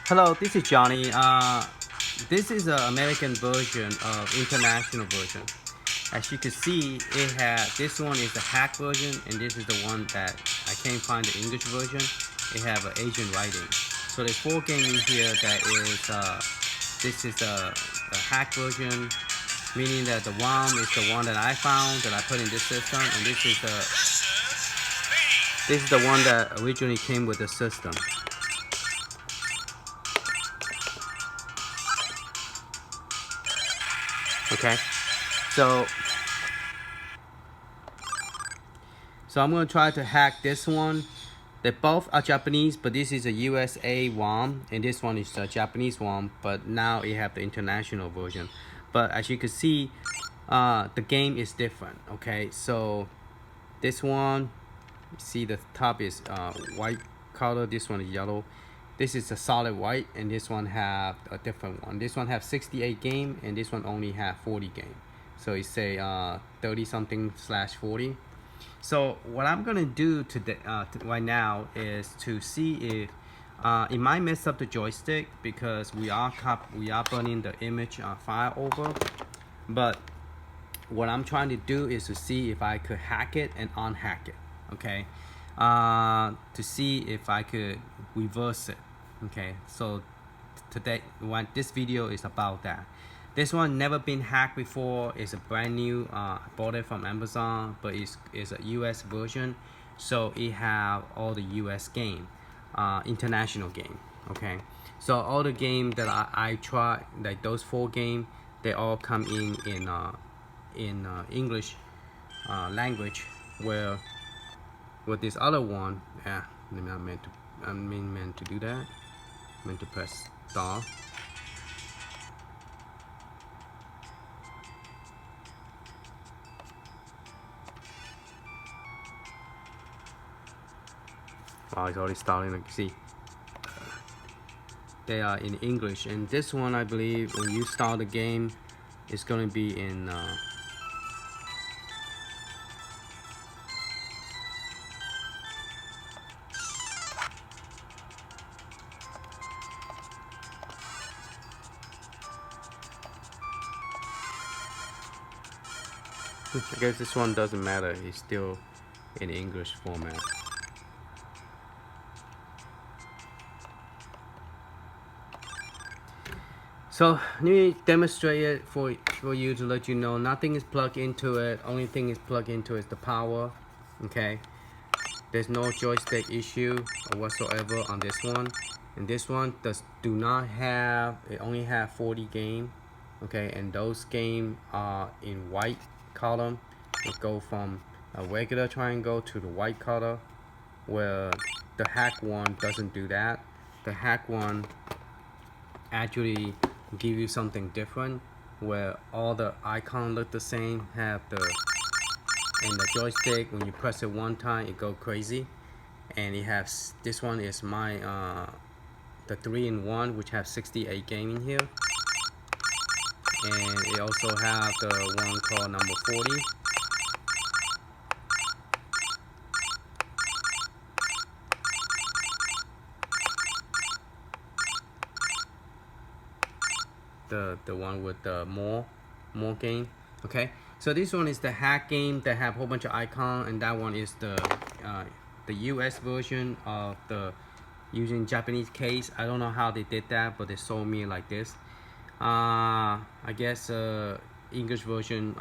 Hello, this is Johnny. This is an American version of international version. As you can see, it had this one is the hack version, and this is the one that I can't find the English version. It have an Asian writing. So there's 4 games in here that is this is the hack version, meaning that the one is the one that I found that I put in this system, and this is the one that originally came with the system. Okay, so I'm gonna try to hack this one. They both are Japanese, but this is a USA one, and this one is a Japanese one. But now it have the international version. But as you can see, the game is different. Okay, so this one, you see the top is white color. This one is yellow. This is a solid white, and this one have a different one. This one have 68 game, and this one only have 40 game. So it say 30 something / 40. So what I'm gonna do today, right now, is to see if it might mess up the joystick because we are burning the image file over. But what I'm trying to do is to see if I could hack it and unhack it. Okay, to see if I could reverse it. Okay, so today, this video is about that. This one never been hacked before. It's a brand new. I bought it from Amazon, but it's a US version, so it have all the US game, international game. Okay, so all the game that I tried, like those 4 games, they all come in English language. Where with this other one, I'm not meant to. Meant to do that. Meant to press star. Wow, it's already starting. Like, see, they are in English, and this one, I believe, when you start the game, it's gonna be in. I guess this one doesn't matter. It's still in English format. So let me demonstrate it for you to let you know nothing is plugged into it. Only thing is plugged into is the power. Okay, there's no joystick issue or whatsoever on this one. And this one do not have. It only have 40 game. Okay, and those game are in white column. It go from a regular triangle to the white color, where the hack one doesn't do that. The hack one actually give you something different, where all the icons look the same, have the joystick, when you press it one time it go crazy. And it has, this one is my the 3-in-1, which have 68 game in here. And it also have the one called number 40. The one with the more game. Okay, so this one is the hack game that have a whole bunch of icons, and that one is the US version of the using Japanese case. I don't know how they did that, but they sold me like this. I guess English version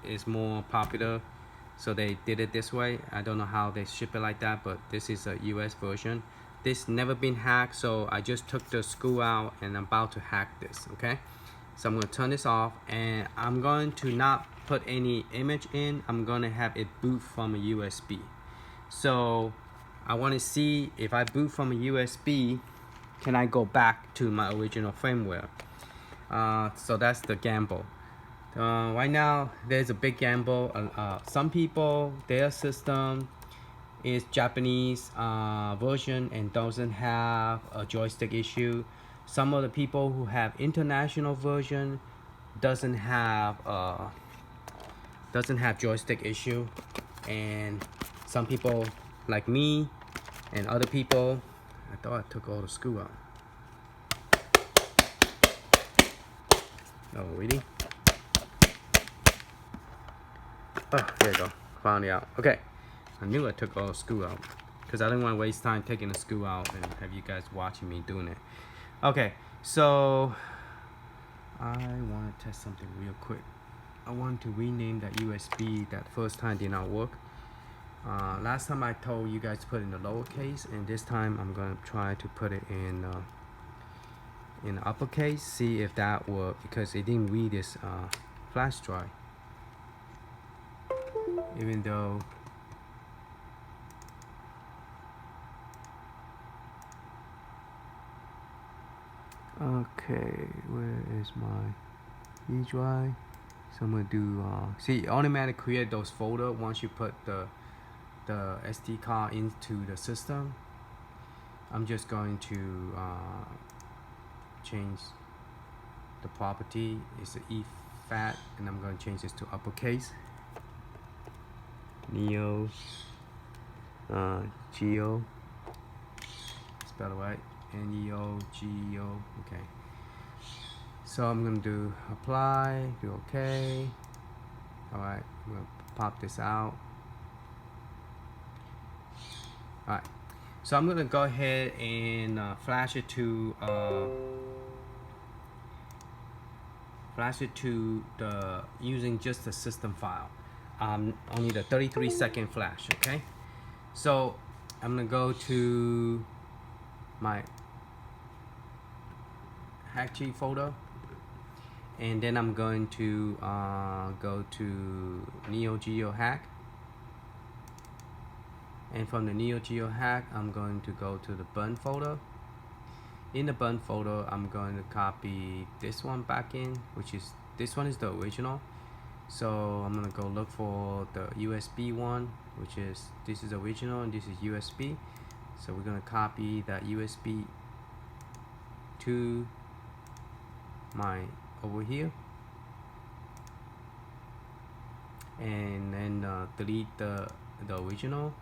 is more popular, so they did it this way. I don't know how they ship it like that, but this is a US version. This never been hacked, so I just took the screw out and I'm about to hack this. Okay, so I'm going to turn this off, and I'm going to not put any image in. I'm going to have it boot from a USB. So I want to see if I boot from a USB, can I go back to my original firmware. So that's the gamble. Right now there's a big gamble. Some people, their system is Japanese version and doesn't have a joystick issue. Some of the people who have international version doesn't have joystick issue. And some people like me and other people, I thought I took all the screw out. Oh, really? Oh, there you go. Found it out. Okay. I knew I took all the screw out because I didn't want to waste time taking the screw out and have you guys watching me doing it. Okay, so I want to test something real quick. I want to rename that USB that first time did not work. Last time I told you guys to put it in the lowercase, and this time I'm going to try to put it in uppercase, see if that worked, because it didn't read this flash drive. Even though okay, where is my E drive? So I'm gonna do see, automatically create those folder once you put the SD card into the system. I'm just going to change the property. It's an EFAT, and I'm going to change this to uppercase. Neo Geo, spell it right. Neo Geo. Okay. So I'm gonna do apply, do okay. All right, I'm gonna pop this out. All right. So I'm gonna go ahead and flash it to the using just the system file. Only the 33-second flash. Okay. So I'm gonna go to my hack folder, and then I'm going to go to Neo Geo hack. And from the Neo Geo hack, I'm going to go to the burn folder. In the burn folder, I'm going to copy this one back in, which is, this one is the original. So I'm gonna go look for the USB one, which is, this is original and this is USB. So we're gonna copy that USB to my over here, and then delete the original.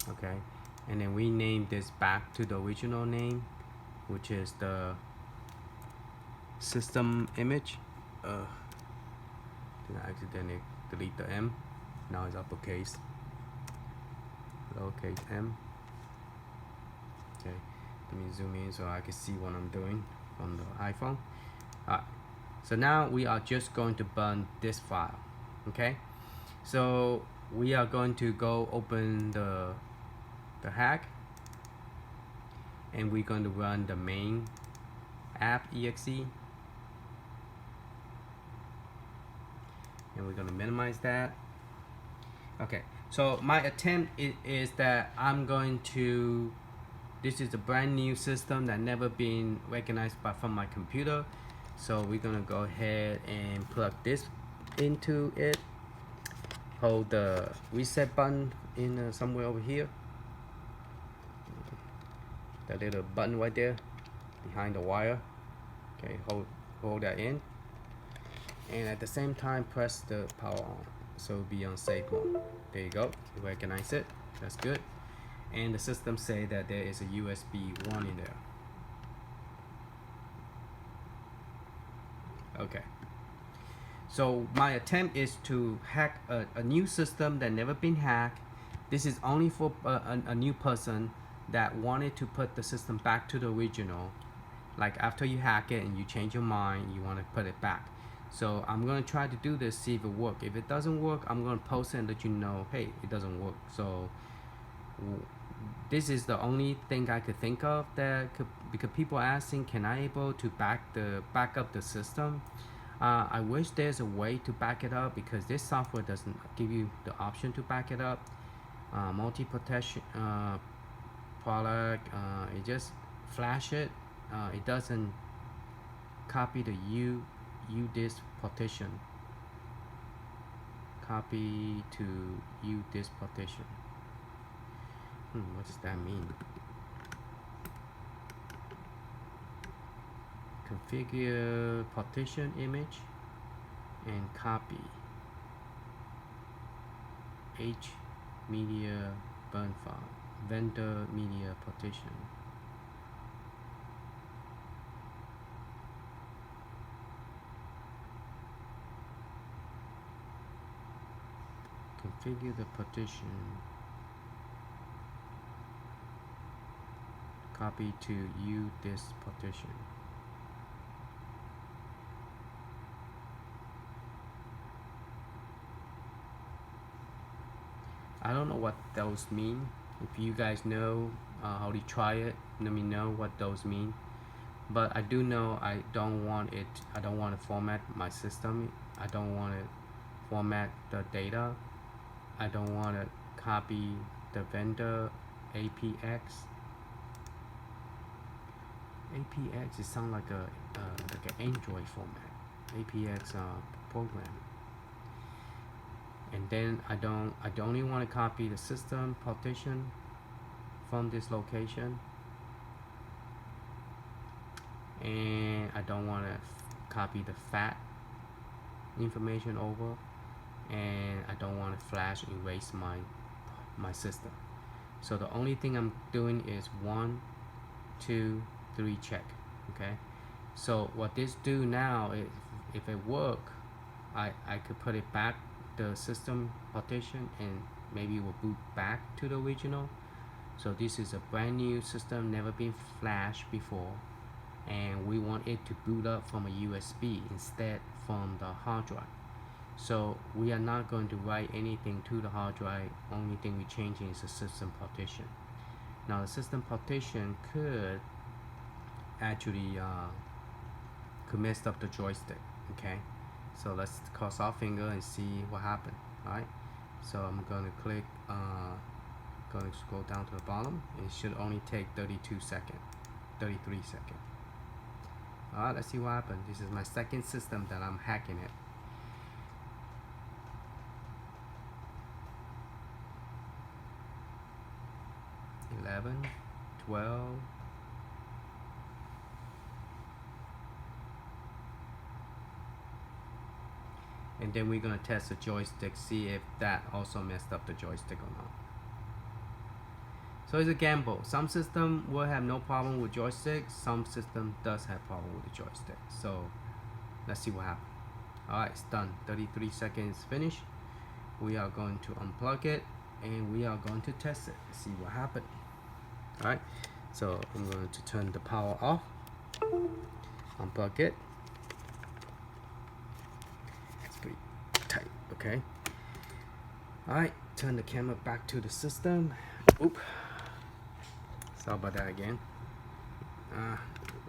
Okay, and then rename this back to the original name, which is the system image. Did I accidentally delete the M? Now it's uppercase, lowercase m. Okay, let me zoom in so I can see what I'm doing from the iPhone. Alright, so now we are just going to burn this file. Okay, so we are going to go open the hack, and we're going to run the main app exe, and we're going to minimize that. Okay, so my attempt is that I'm going to, this is a brand new system that never been recognized from my computer. So we're gonna go ahead and plug this into it. Hold the reset button in somewhere over here. That little button right there behind the wire. Okay, hold that in, and at the same time press the power on, so it'll be on safe mode. There you go, you recognize it, that's good. And the system say that there is a USB 1 in there. Okay, so my attempt is to hack a new system that never been hacked. This is only for a new person that wanted to put the system back to the original. Like after you hack it and you change your mind, you want to put it back. So I'm going to try to do this, see if it works. If it doesn't work, I'm going to post it and let you know, hey, it doesn't work. So this is the only thing I could think of that could, because people are asking, can I able to back up the system? I wish there's a way to back it up, because this software doesn't give you the option to back it up. Multi-protection product, it just flash it. It doesn't copy the UDISK partition. Copy to UDISK partition. What does that mean? Configure partition image and copy H media burn file, vendor media partition. configure the partition. Copy to U this partition. I don't know what those mean. If you guys know how to try it, let me know what those mean. But I do know I don't want to format my system. I don't want to format the data. I don't want to copy the vendor APX. APX, it sounds like an Android format. APX program. And then I only want to copy the system partition from this location, and I don't want to copy the FAT information over, and I don't want to flash erase my system. So the only thing I'm doing is 1, 2, 3 check. Okay, so what this do now is, if it work, I could put it back the system partition, and maybe it will boot back to the original. So this is a brand new system, never been flashed before, and we want it to boot up from a USB instead from the hard drive. So we are not going to write anything to the hard drive. Only thing we're changing is the system partition. Now the system partition could actually could mess up the joystick. Okay, so let's cross our finger and see what happened. Alright, so I'm going to click, going to scroll down to the bottom. It should only take 32 seconds, 33 seconds. Alright, let's see what happened. This is my second system that I'm hacking it. $11, $12. And then we're gonna test the joystick, see if that also messed up the joystick or not. So it's a gamble. Some system will have no problem with joystick. Some system does have problem with the joystick. So let's see what happens. Alright, it's done. 33 seconds finished. We are going to unplug it and we are going to test it. See what happened. Alright, so I'm going to turn the power off. Unplug it. Pretty tight. Okay, all right, turn the camera back to the system. Oop, sorry about that again.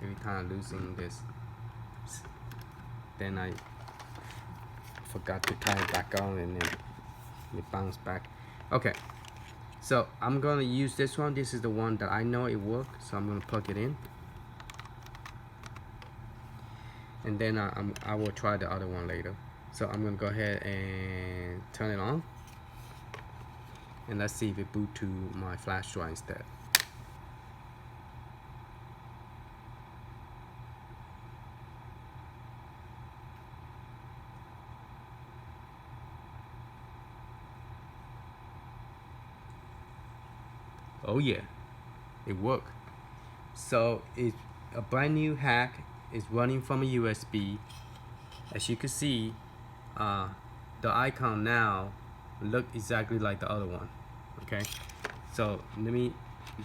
Every time I'm losing this, then I forgot to turn it back on and then it bounced back. Okay, so I'm gonna use this one. This is the one that I know it works, so I'm gonna plug it in, and then I will try the other one later. So I'm gonna go ahead and turn it on, and let's see if it boot to my flash drive instead. Oh yeah, it worked. So it's a brand new hack. It's running from a USB. As you can see, the icon now look exactly like the other one. Okay, so let me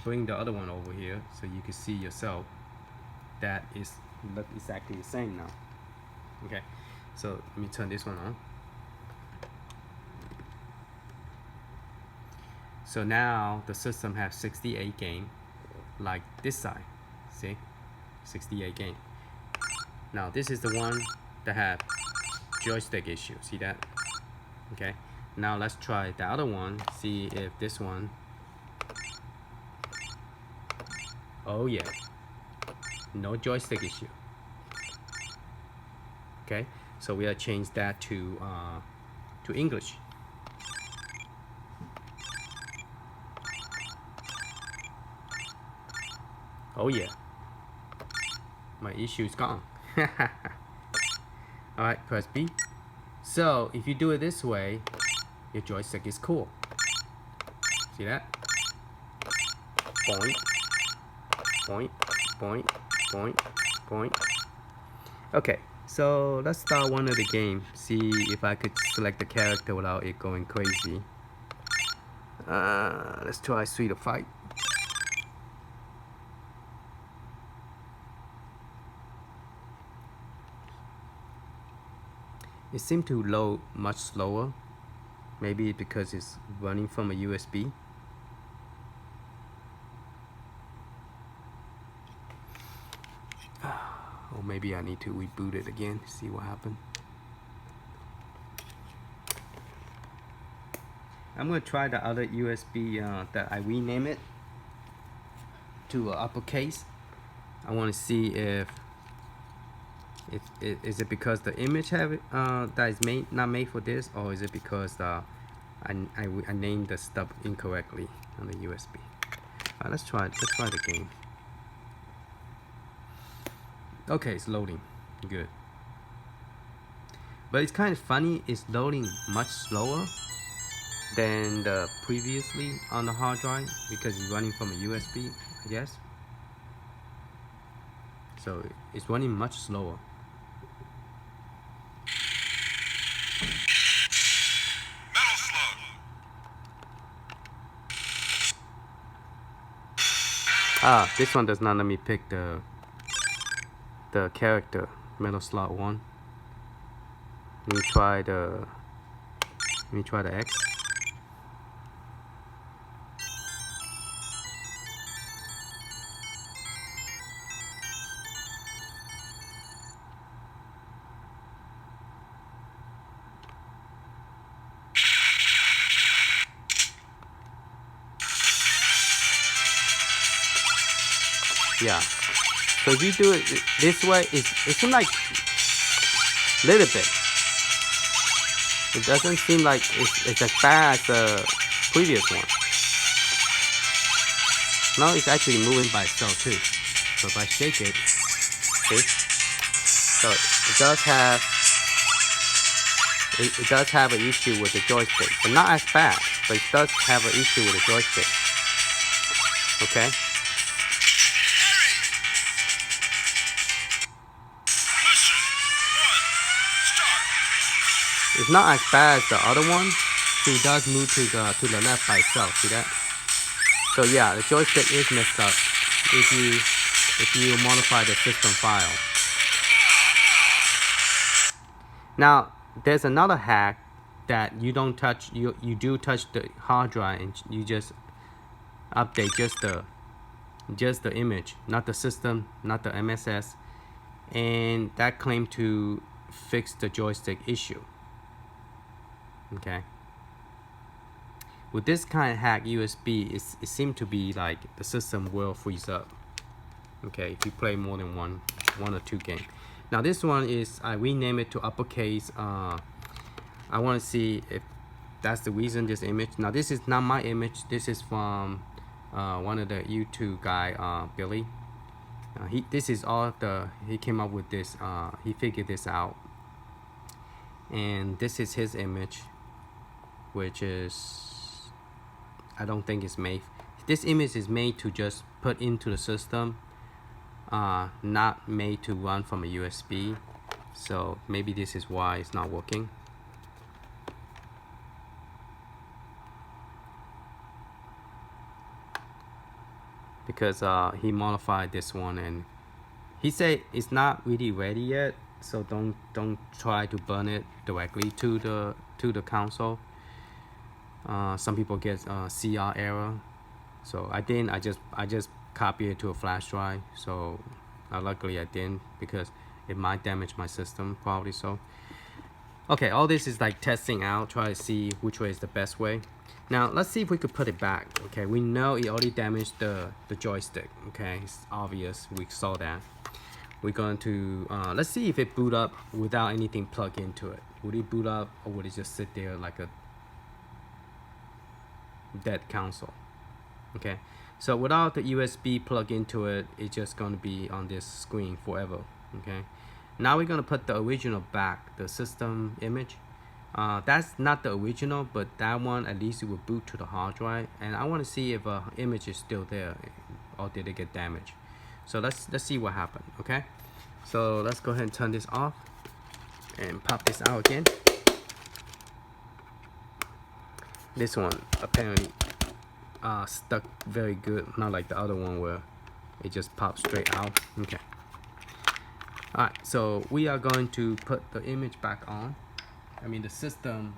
bring the other one over here so you can see yourself that is look exactly the same now. Okay, so let me turn this one on. So now the system has 68 games, like this side. See, 68 games. Now this is the one that had joystick issue. See that? Okay, now let's try the other one, see if this one. Oh yeah, no joystick issue. Okay, so we have changed that to English. Oh yeah, my issue is gone. Alright, press B. So if you do it this way, your joystick is cool. See that? Point, point, point, point, point. Okay, so let's start one of the game. See if I could select the character without it going crazy. Let's try Street of Fight. It seemed to load much slower. Maybe because it's running from a USB. Or maybe I need to reboot it again, see what happened. I'm gonna try the other USB that I rename it to uppercase. I want to see if is it because the image have it, that is not made for this, or is it because I named the stuff incorrectly on the USB. Let's try the game. Okay, it's loading. Good. But it's kind of funny, it's loading much slower than the previously on the hard drive because it's running from a USB, I guess. So it's running much slower. This one does not let me pick the character. Metal Slot 1. Let me try the X. Yeah. So if you do it this way, it seems like a little bit. It doesn't seem like it's as bad as the previous one. No, it's actually moving by itself too. So if I shake it, see? So it does have an issue with the joystick, but not as bad. But it does have an issue with the joystick. Okay. It's not as bad as the other one. So it does move to the left by itself. See that? So yeah, the joystick is messed up if you modify the system file. Now there's another hack that you don't touch. You do touch the hard drive and you just update just the image, not the system, not the MSS, and that claimed to fix the joystick issue. Okay. With this kind of hack USB, it seemed to be like the system will freeze up. Okay, if you play more than one or two games. Now this one is I rename it to uppercase. I want to see if that's the reason this image. Now this is not my image. This is from one of the YouTube guy, Billy. This is all he came up with this. He figured this out, and this is his image, which is I don't think it's made. This image is made to just put into the system, not made to run from a USB. So maybe this is why it's not working. Because he modified this one and he said it's not really ready yet, so don't try to burn it directly to the console. Some people get CR error, so I didn't. I just copy it to a flash drive. So luckily I didn't, because it might damage my system probably. So okay, all this is like testing out, try to see which way is the best way. Now let's see if we could put it back. Okay, we know it already damaged the joystick. Okay, it's obvious, we saw that. We're going to let's see if it boot up without anything plugged into it. Would it boot up, or would it just sit there like a dead console? Okay, so without the USB plug into it, it's just going to be on this screen forever. Okay, now we're going to put the original back, the system image. That's not the original, but that one at least it will boot to the hard drive, and I want to see if image is still there or did it get damaged. So let's see what happened. Okay, so let's go ahead and turn this off and pop this out again. This one apparently stuck very good, not like the other one where it just pops straight out. Okay. All right, so we are going to put the image back on. I mean the system.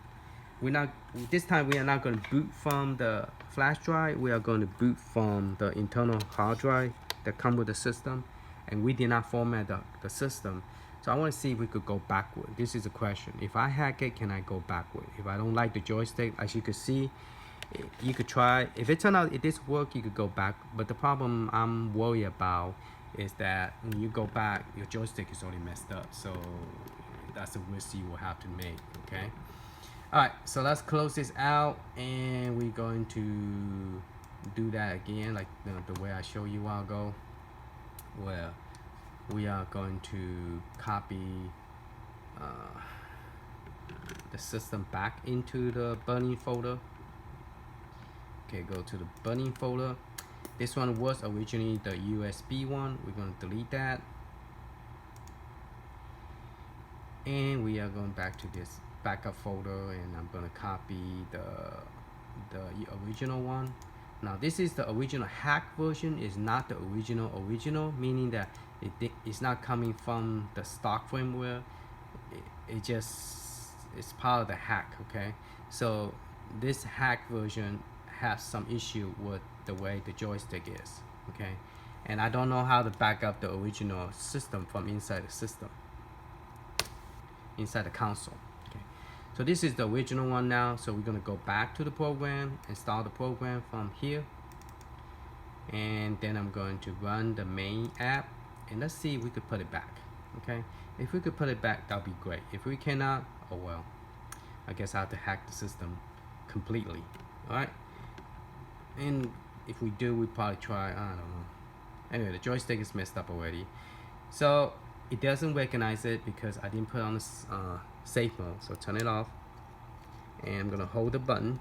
We're not, this time we are not going to boot from the flash drive. We are going to boot from the internal hard drive that come with the system, and we did not format the system. So I want to see if we could go backward. This is a question. If I hack it, can I go backward? If I don't like the joystick, as you can see, you could try. If it turns out it this work, you could go back. But the problem I'm worried about is that when you go back, your joystick is already messed up. So that's a risk you will have to make. Okay. All right. So let's close this out, and we're going to do that again, like the way I showed you a while ago, where we are going to copy the system back into the bunny folder. Okay, go to the bunny folder. This one was originally the USB one. We're going to delete that, and we are going back to this backup folder, and I'm going to copy the original one. Now this is the original hack version, is not the original, meaning that it's not coming from the stock firmware. It just, it's part of the hack. Okay, so this hack version has some issue with the way the joystick is. Okay, and I don't know how to back up the original system from inside the system, inside the console. Okay, so this is the original one now. So we're going to go back to the program, install the program from here, and then I'm going to run the main app, and let's see if we could put it back. Okay, if we could put it back, that'll be great. If we cannot, oh well, I guess I have to hack the system completely. All right, and if we do, we probably try, I don't know. Anyway, the joystick is messed up already, so it doesn't recognize it because I didn't put on the safe mode. So turn it off, and I'm gonna hold the button.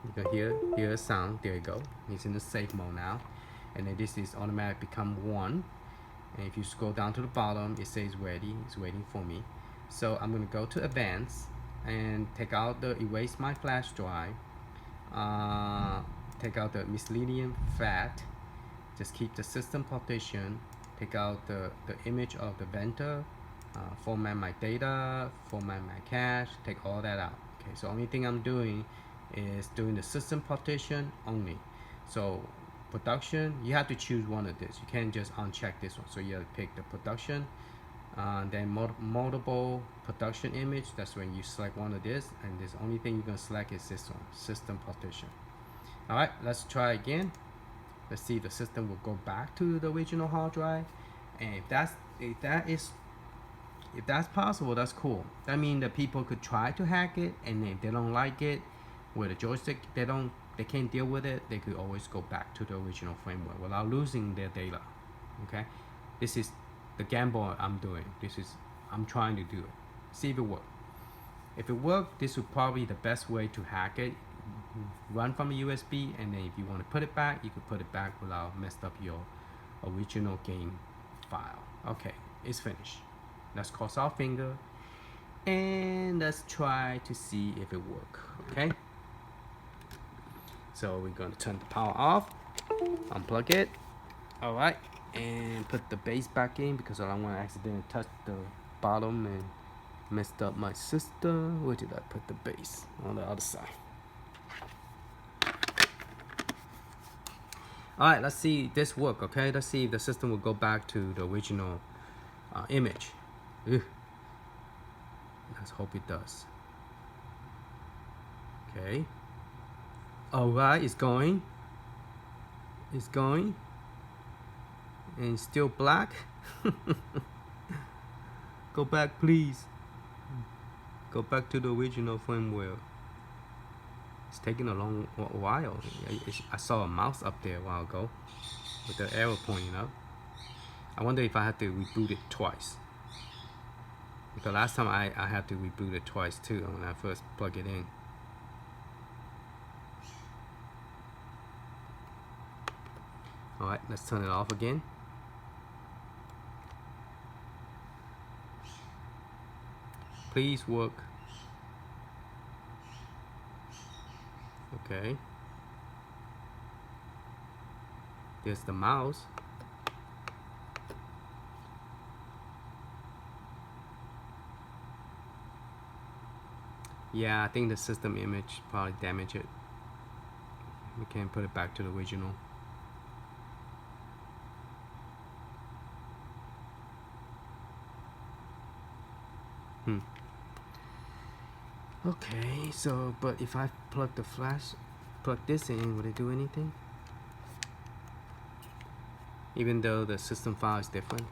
You can hear a sound. There you go. It's in the safe mode now, and then this is automatic become 1. And if you scroll down to the bottom, it says ready. It's waiting for me. So I'm gonna go to advanced and take out the erase my flash drive. Take out the miscellaneous fat. Just keep the system partition. Take out the image of the vendor. Format my data. Format my cache. Take all that out. Okay. So only thing I'm doing is doing the system partition only. So production, you have to choose one of this. You can't just uncheck this one. So you have to pick the production, then multiple production image. That's when you select one of this, and this only thing you're gonna select is this one, system partition. All right, let's try again. Let's see if the system will go back to the original hard drive, and if that's possible, that's cool. That means that people could try to hack it, and if they don't like it with a joystick, they can't deal with it, they could always go back to the original framework without losing their data. Okay, this is the gamble I'm doing. I'm trying to do it. See if it works. If it works, this would probably be the best way to hack it. Run from a USB, and then if you want to put it back, you could put it back without messed up your original game file. Okay, it's finished. Let's cross our finger, and let's try to see if it works. Okay. So we're going to turn the power off, unplug it, all right, and put the base back in because I don't want to accidentally touch the bottom and messed up my system. Where did I put the base? On the other side. All right, let's see if this work. Okay, let's see if the system will go back to the original image. Ugh. Let's hope it does. Okay. All right, it's going. It's going. And it's still black. Go back, please. Go back to the original firmware. It's taking a long while. I saw a mouse up there a while ago with the arrow pointing up. I wonder if I have to reboot it twice. Because last time I had to reboot it twice too when I first plug it in. Alright, let's turn it off again. Please work. Okay. There's the mouse. Yeah, I think the system image probably damaged it. We can't put it back to the original. Okay, so but if I plug this in, would it do anything? Even though the system file is different.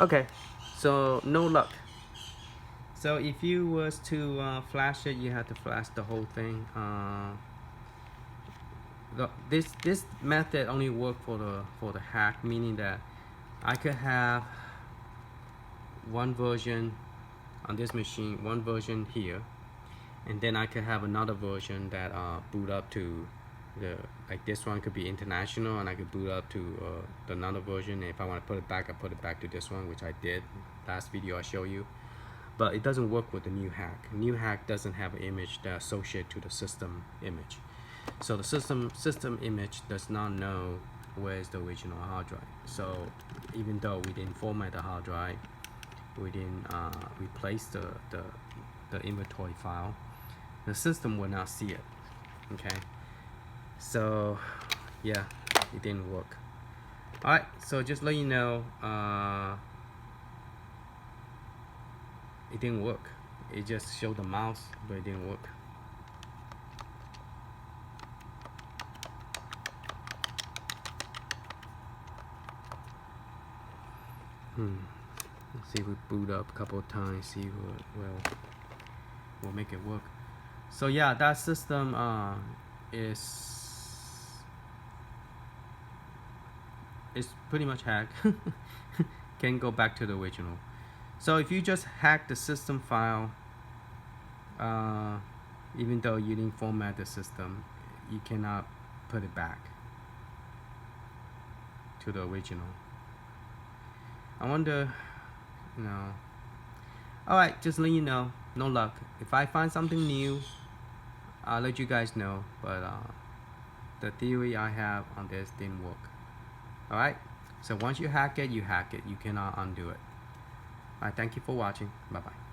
Okay, so no luck. So if you was to flash it, you have to flash the whole thing. This method only work for the hack, meaning that I could have one version on this machine, one version here, and then I could have another version that boot up to the, like this one could be international, and I could boot up to another version. And if I want to put it back, I put it back to this one, which I did last video I show you. But it doesn't work with the new hack. New hack doesn't have an image that associated to the system image. So the system image does not know where's the original hard drive. So even though we didn't format the hard drive, we didn't replace the inventory file, the system will not see it. Okay, so yeah, it didn't work. All right, so just let you know, it didn't work. It just showed the mouse, but it didn't work. Let's see if we boot up a couple of times, see what will make it work. So yeah, that system is pretty much hacked. Can't go back to the original. So if you just hack the system file, even though you didn't format the system, you cannot put it back to the original. I wonder, you know. Alright, just let you know, no luck. If I find something new, I'll let you guys know, but the theory I have on this didn't work. Alright, so once you hack it, you cannot undo it. Alright, thank you for watching. Bye bye.